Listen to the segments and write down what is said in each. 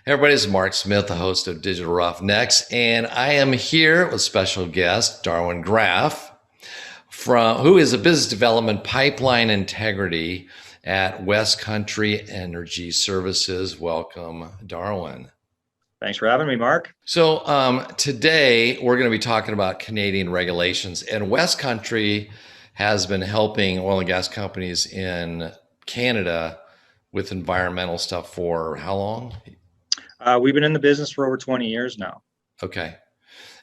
Everybody, this is Mark Smith, the host of Digital Roughnecks, and I am here with special guest Darwin Graff, who is a business development pipeline integrity at West Country Energy Services. Welcome, Darwin. Thanks for having me, Mark. So today we're going to be talking about Canadian regulations, and West Country has been helping oil and gas companies in Canada with environmental stuff for how long? We've been in the business for over 20 years now. Okay.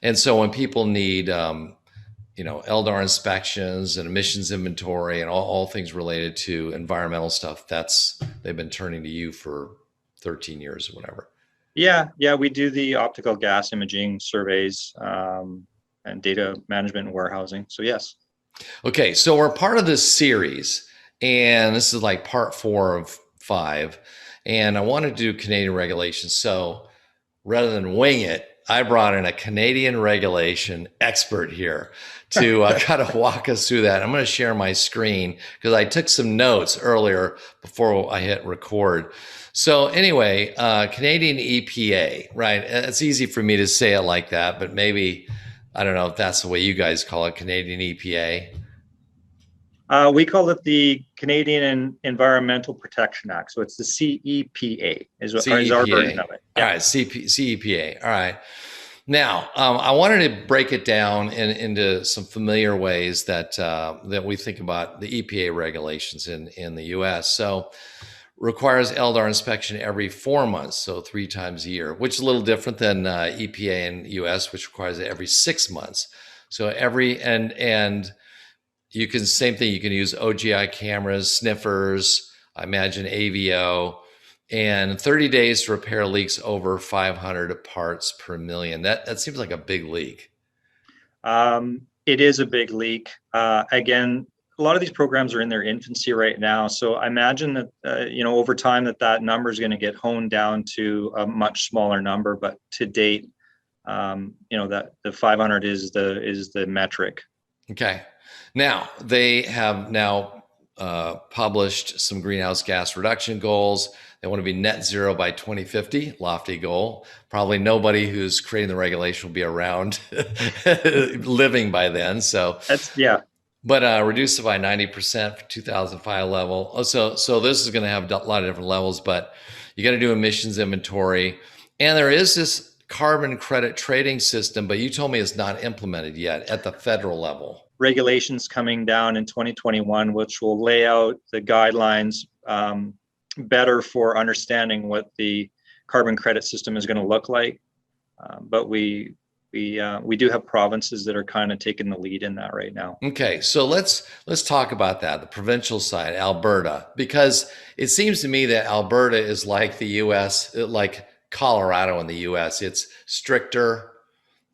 And so when people need, LDAR inspections and emissions inventory and all things related to environmental stuff, they've been turning to you for 13 years or whatever. Yeah, we do the optical gas imaging surveys and data management and warehousing. So yes. Okay, so we're part of this series, and this is like part 4 of 5. And I want to do Canadian regulations. So rather than wing it, I brought in a Canadian regulation expert here to kind of walk us through that. I'm going to share my screen because I took some notes earlier before I hit record. So anyway, Canadian EPA, right? It's easy for me to say it like that, but maybe, I don't know if that's the way you guys call it, Canadian EPA. We call it the Canadian Environmental Protection Act. So it's the CEPA is our version of it. Yeah. All right, CEPA. All right. Now, I wanted to break it down into some familiar ways that we think about the EPA regulations in the U.S. So requires LDAR inspection every 4 months, so 3 times a year, which is a little different than EPA in the U.S., which requires it every 6 months. So and you can, same thing, you can use OGI cameras, sniffers, I imagine AVO, and 30 days to repair leaks over 500 parts per million. That seems like a big leak. It is a big leak. Again, a lot of these programs are in their infancy right now. So I imagine that, over time that number is going to get honed down to a much smaller number. But to date, that the 500 is the metric. Okay. Now, they have published some greenhouse gas reduction goals. They want to be net zero by 2050, lofty goal. Probably nobody who's creating the regulation will be around living by then. So yeah. But reduce it by 90% for 2005 level. So this is going to have a lot of different levels, but you got to do emissions inventory. And there is this carbon credit trading system, but you told me it's not implemented yet at the federal level. Regulations coming down in 2021, which will lay out the guidelines better for understanding what the carbon credit system is going to look like. But we do have provinces that are kind of taking the lead in that right now. Okay, so let's talk about that, the provincial side, Alberta, because it seems to me that Alberta is like the U.S., like Colorado in the U.S. It's stricter,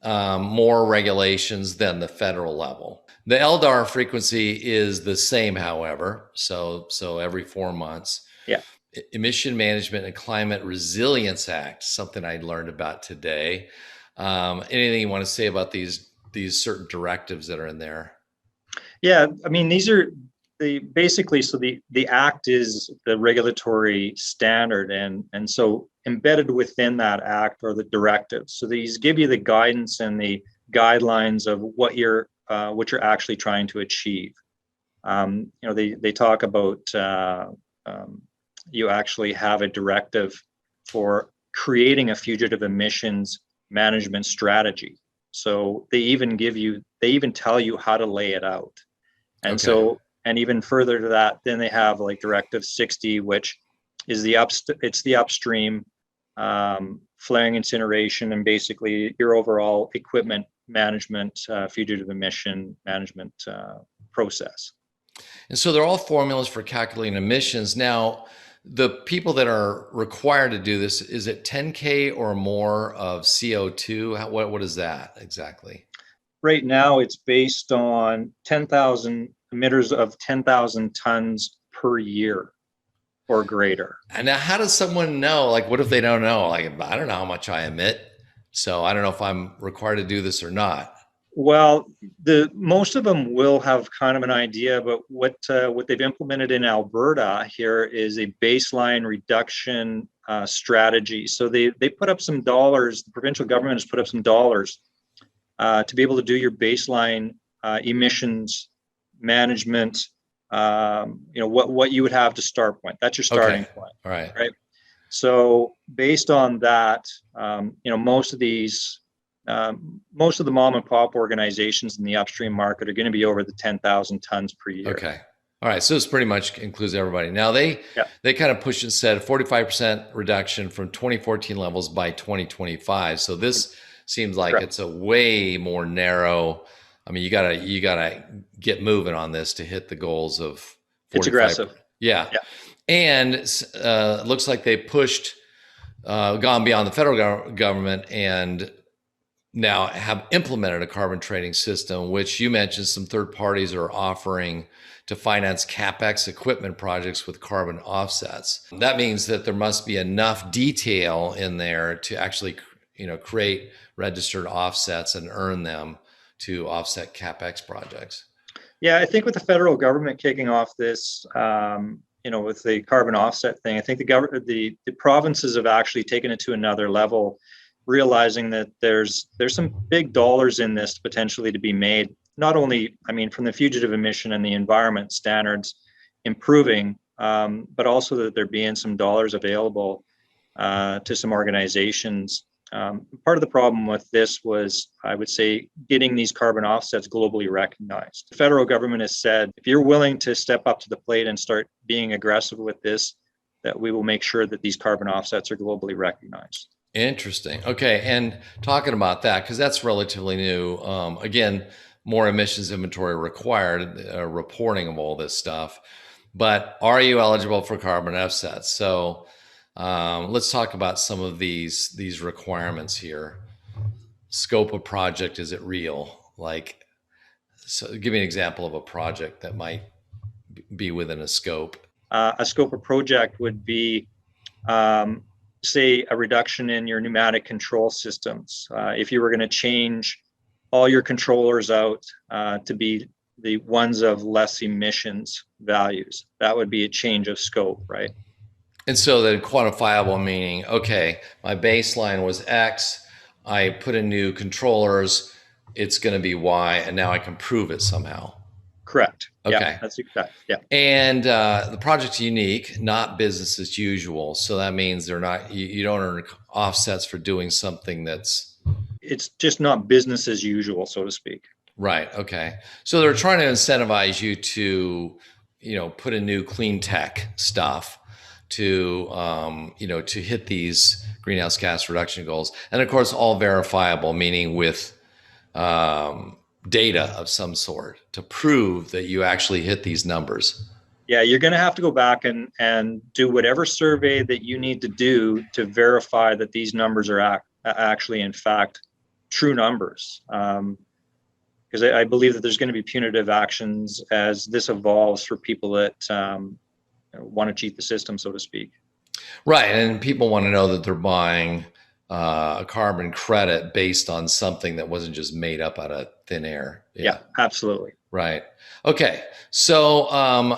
more regulations than the federal level. The LDAR frequency is the same, however, so every 4 months. Yeah. Emission Management and Climate Resilience Act, something I learned about today. Anything you want to say about these certain directives that are in there? Yeah, I mean, these are the act is the regulatory standard, and so embedded within that act are the directives. So these give you the guidance and the guidelines of what you're actually trying to achieve. They talk about you actually have a directive for creating a fugitive emissions management strategy. So they even tell you how to lay it out. And okay. So, and even further to that, then they have like Directive 60, which is the upstream flaring, incineration, and basically your overall equipment management, fugitive emission management process. And so they're all formulas for calculating emissions. Now, the people that are required to do this, is it 10K or more of CO2? What is that exactly? Right now, it's based on 10,000 emitters of 10,000 tons per year or greater. And now how does someone know? Like, what if they don't know? Like, I don't know how much I emit, so I don't know if I'm required to do this or not. Well, most of them will have kind of an idea, but what they've implemented in Alberta here is a baseline reduction strategy. So they put up some dollars. The provincial government has put up some dollars to be able to do your baseline emissions management. What you would have to start point. That's your starting point. All right. Right. So based on that, most of the mom and pop organizations in the upstream market are going to be over the 10,000 tons per year. Okay. All right. So this pretty much includes everybody. Now they kind of pushed and said 45% reduction from 2014 levels by 2025. So this seems like it's a way more narrow. I mean, you gotta get moving on this to hit the goals of 45. It's aggressive. Yeah. And it looks like they pushed, gone beyond the federal government and now have implemented a carbon trading system, which you mentioned some third parties are offering to finance CapEx equipment projects with carbon offsets. That means that there must be enough detail in there to actually, create registered offsets and earn them to offset CapEx projects. Yeah, I think with the federal government kicking off this, with the carbon offset thing, I think the provinces have actually taken it to another level, realizing that there's some big dollars in this potentially to be made. Not only, from the fugitive emission and the environment standards improving, but also that there being some dollars available to some organizations. Part of the problem with this was, I would say, getting these carbon offsets globally recognized. The federal government has said, if you're willing to step up to the plate and start being aggressive with this, that we will make sure that these carbon offsets are globally recognized. Interesting. Okay. And talking about that, because that's relatively new, again, more emissions inventory required, reporting of all this stuff. But are you eligible for carbon offsets? So let's talk about some of these requirements here. Scope of project, is it real? So give me an example of a project that might be within a scope. A scope of project would be, say, a reduction in your pneumatic control systems. If you were going to change all your controllers out to be the ones of less emissions values, that would be a change of scope, right? And so then quantifiable meaning, okay, my baseline was X, I put in new controllers, it's going to be Y, and now I can prove it somehow. Correct. Okay. Yeah, that's exact. Yeah. And the project's unique, not business as usual. So that means they're not, you don't earn offsets for doing something it's just not business as usual, so to speak. Right. Okay. So they're trying to incentivize you to, put in new clean tech stuff to, to hit these greenhouse gas reduction goals. And of course, all verifiable, meaning with data of some sort to prove that you actually hit these numbers. Yeah, you're going to have to go back and do whatever survey that you need to do to verify that these numbers are actually, in fact, true numbers. Because I believe that there's going to be punitive actions as this evolves for people that want to cheat the system, so to speak. Right. And people want to know that they're buying a carbon credit based on something that wasn't just made up out of thin air. Yeah, absolutely. Right. Okay. So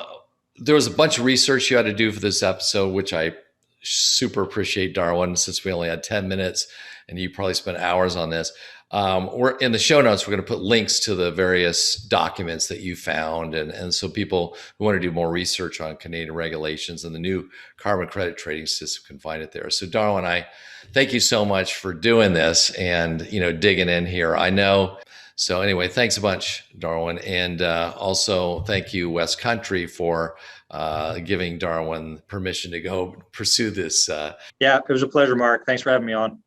there was a bunch of research you had to do for this episode, which I super appreciate, Darwin, since we only had 10 minutes and you probably spent hours on this. We're in the show notes, we're going to put links to the various documents that you found. And so people who want to do more research on Canadian regulations and the new carbon credit trading system can find it there. So Darwin, I thank you so much for doing this and, digging in here. I know. So anyway, thanks a bunch, Darwin. And also thank you, West Country, for giving Darwin permission to go pursue this. Yeah, it was a pleasure, Mark. Thanks for having me on.